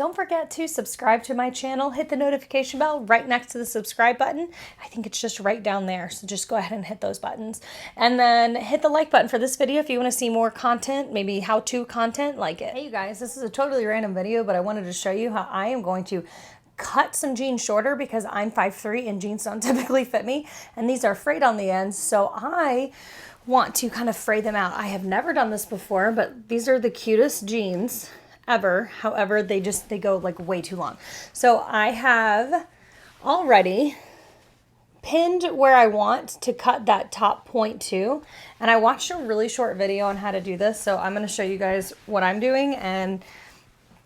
don't forget to subscribe to my channel. Hit the notification bell right next to the subscribe button. I think it's just right down there. So just go ahead and hit those buttons. And then hit the like button for this video if you want to see more content, maybe how-to content like it. Hey you guys, this is a totally random video, but I wanted to show you how I am going to cut some jeans shorter because I'm 5'3" and jeans don't typically fit me. And these are frayed on the ends. So I want to kind of fray them out. I have never done this before, but these are the cutest jeans ever. However, they go like way too long. So I have already pinned where I want to cut that top point to, and I watched a really short video on how to do this. So I'm going to show you guys what I'm doing, and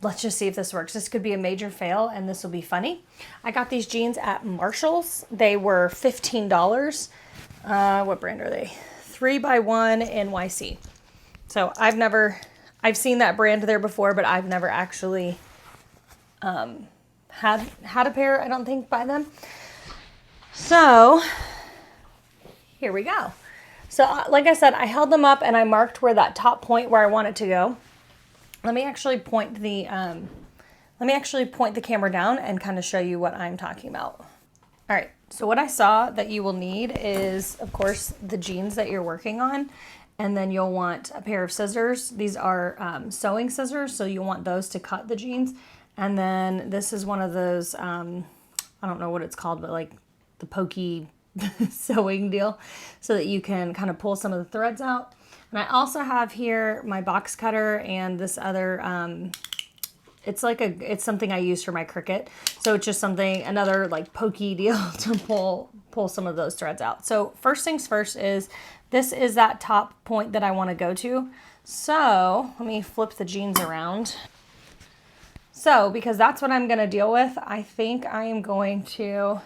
let's just see if this works. This could be a major fail and this will be funny. I got these jeans at Marshall's. They were $15. What brand are they? 3x1 NYC. So I've seen that brand there before, but I've never actually had a pair, I don't think, by them. So here we go. So like I said, I held them up and I marked where that top point where I want it to go. Let me actually point the camera down and kind of show you what I'm talking about. All right. So what I saw that you will need is, of course, the jeans that you're working on, and then you'll want a pair of scissors. These are sewing scissors, so you want those to cut the jeans. And then this is one of those, I don't know what it's called, but like the pokey sewing deal, so that you can kind of pull some of the threads out. And I also have here my box cutter and this other, it's something I use for my Cricut. So it's just another like pokey deal to pull some of those threads out. So first things first is, this is that top point that I want to go to. So let me flip the jeans around. So because that's what I'm going to deal with, I think I am going to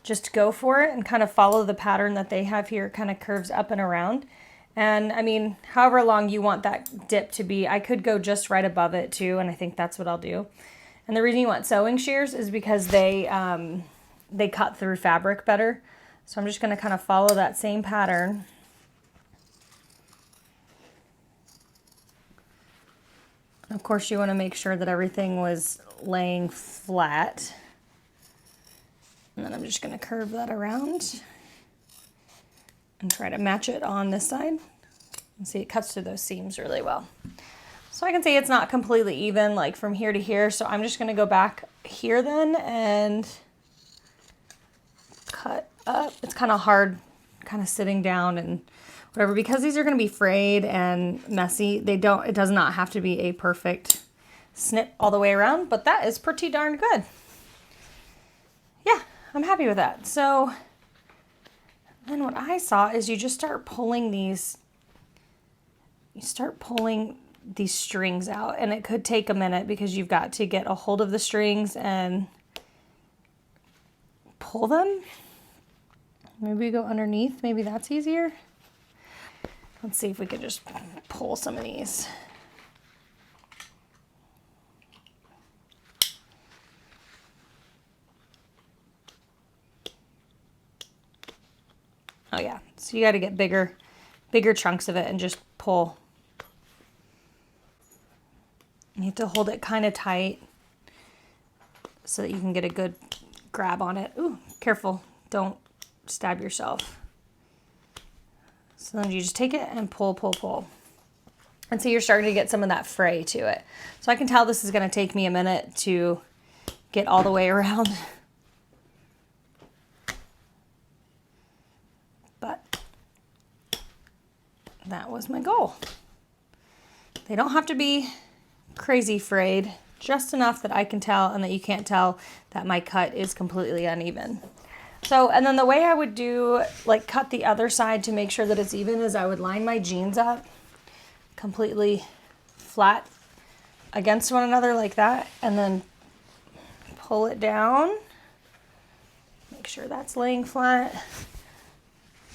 just go for it and kind of follow the pattern that they have here. It kind of curves up and around. And I mean, however long you want that dip to be, I could go just right above it too, and I think that's what I'll do. And the reason you want sewing shears is because they cut through fabric better. So I'm just going to kind of follow that same pattern. Of course, you want to make sure that everything was laying flat. And then I'm just going to curve that around and try to match it on this side. And see, it cuts through those seams really well. So I can see it's not completely even, like from here to here. So I'm just going to go back here then and cut up. It's kind of hard, kind of sitting down and whatever, because these are going to be frayed and messy. It does not have to be a perfect snip all the way around, but that is pretty darn good. Yeah, I'm happy with that. So then what I saw is you just start pulling these, strings out, and it could take a minute because you've got to get a hold of the strings and pull them. Maybe go underneath, maybe that's easier. Let's see if we could just pull some of these. Oh yeah, so you got to get bigger chunks of it and just pull. You have to hold it kind of tight so that you can get a good grab on it. Ooh, careful, don't stab yourself. So then you just take it and pull, pull, pull. And so you're starting to get some of that fray to it. So I can tell this is going to take me a minute to get all the way around. That was my goal. They don't have to be crazy frayed, just enough that I can tell and that you can't tell that my cut is completely uneven. So, and then the way I would cut the other side to make sure that it's even is I would line my jeans up completely flat against one another like that, and then pull it down. Make sure that's laying flat.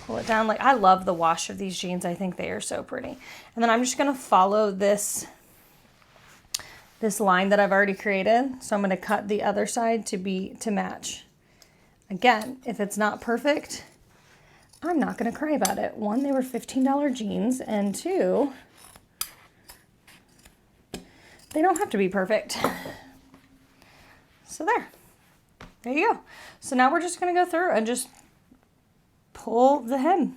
Pull it down. Like, I love the wash of these jeans. I think they are so pretty. And then I'm just going to follow this line that I've already created. So I'm going to cut the other side to match. Again, if it's not perfect, I'm not going to cry about it. One, they were $15 jeans, and two, they don't have to be perfect. So there you go. So now we're just gonna go through and just pull the hem.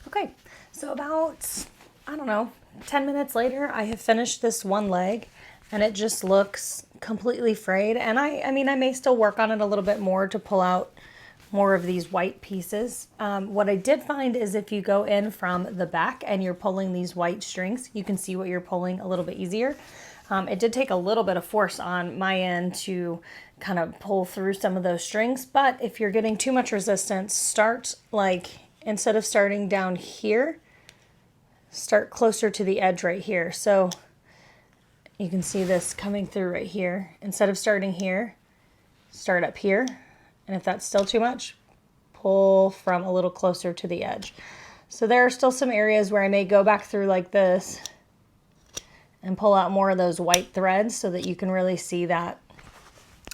Okay, so about, I don't know, 10 minutes later, I have finished this one leg and it just looks completely frayed. And I mean, I may still work on it a little bit more to pull out more of these white pieces. What I did find is if you go in from the back and you're pulling these white strings, you can see what you're pulling a little bit easier. It did take a little bit of force on my end to kind of pull through some of those strings, but if you're getting too much resistance, start like, instead of starting down here, start closer to the edge right here. So you can see this coming through right here. Instead of starting here, start up here. And if that's still too much, pull from a little closer to the edge. So there are still some areas where I may go back through like this and pull out more of those white threads so that you can really see that.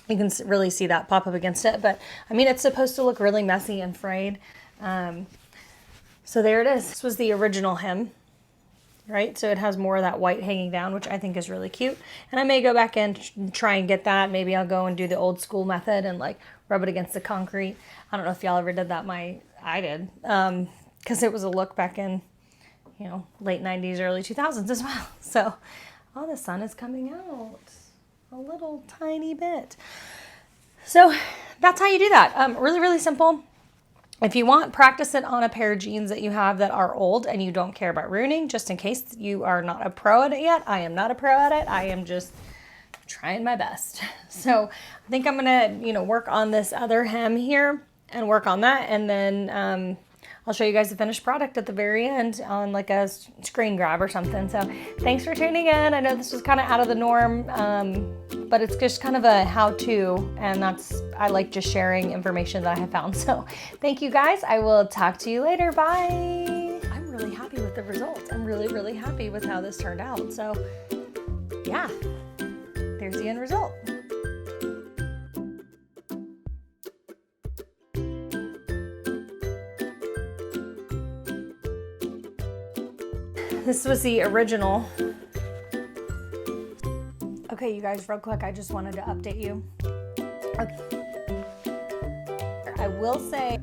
You can really see that pop up against it. But I mean, it's supposed to look really messy and frayed. So there it is. This was the original hem, right? So it has more of that white hanging down, which I think is really cute. And I may go back and try and get that. Maybe I'll go and do the old school method and like rub it against the concrete. I don't know if y'all ever did that. I did. Because it was a look back in, you know, late 90s, early 2000s as well. So, oh, the sun is coming out a little tiny bit. So that's how you do that. Really, really simple. If you want, practice it on a pair of jeans that you have that are old and you don't care about ruining, just in case you are not a pro at it yet. I am not a pro at it. I am just trying my best. So I think I'm gonna, you know, work on this other hem here and work on that. And then I'll show you guys the finished product at the very end on like a screen grab or something. So thanks for tuning in. I know this was kind of out of the norm, but it's just kind of a how-to, and I like just sharing information that I have found. So thank you guys. I will talk to you later. Bye. I'm really happy with the results. I'm really, really happy with how this turned out. So yeah, there's the end result. This was the original. Okay, you guys, real quick, I just wanted to update you. Okay. I will say,